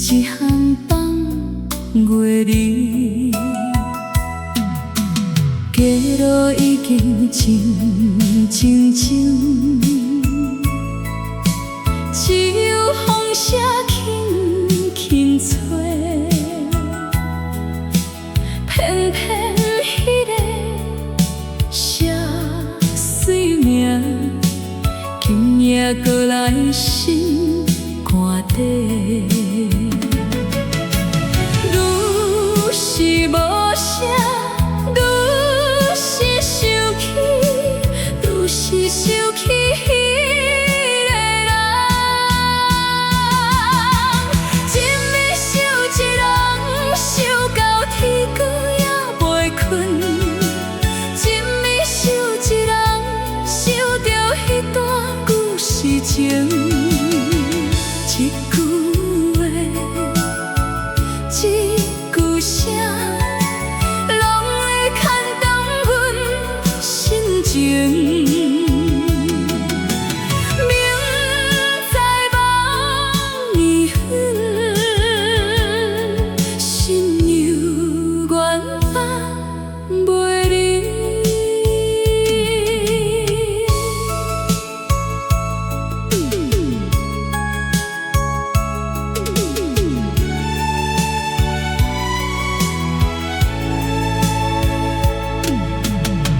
一项放月里，街路已经静静静，只有风声轻轻吹，偏偏迄个写水名，今夜搁来心肝底。 愈是无声，愈是想起，愈是想起迄个人。一暝想一人，想到天光也袂困。一暝想一人，想着迄段故事情。一句话，一句声，拢会牵动阮心情。明知梦已远，心犹原放袂离。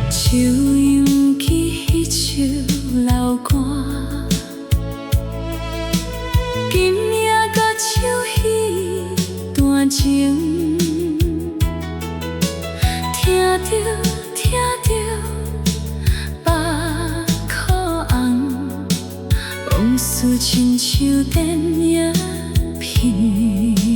手扬起迄首老歌，今夜搁唱迄段情，听着目眶红，往事亲像电影片。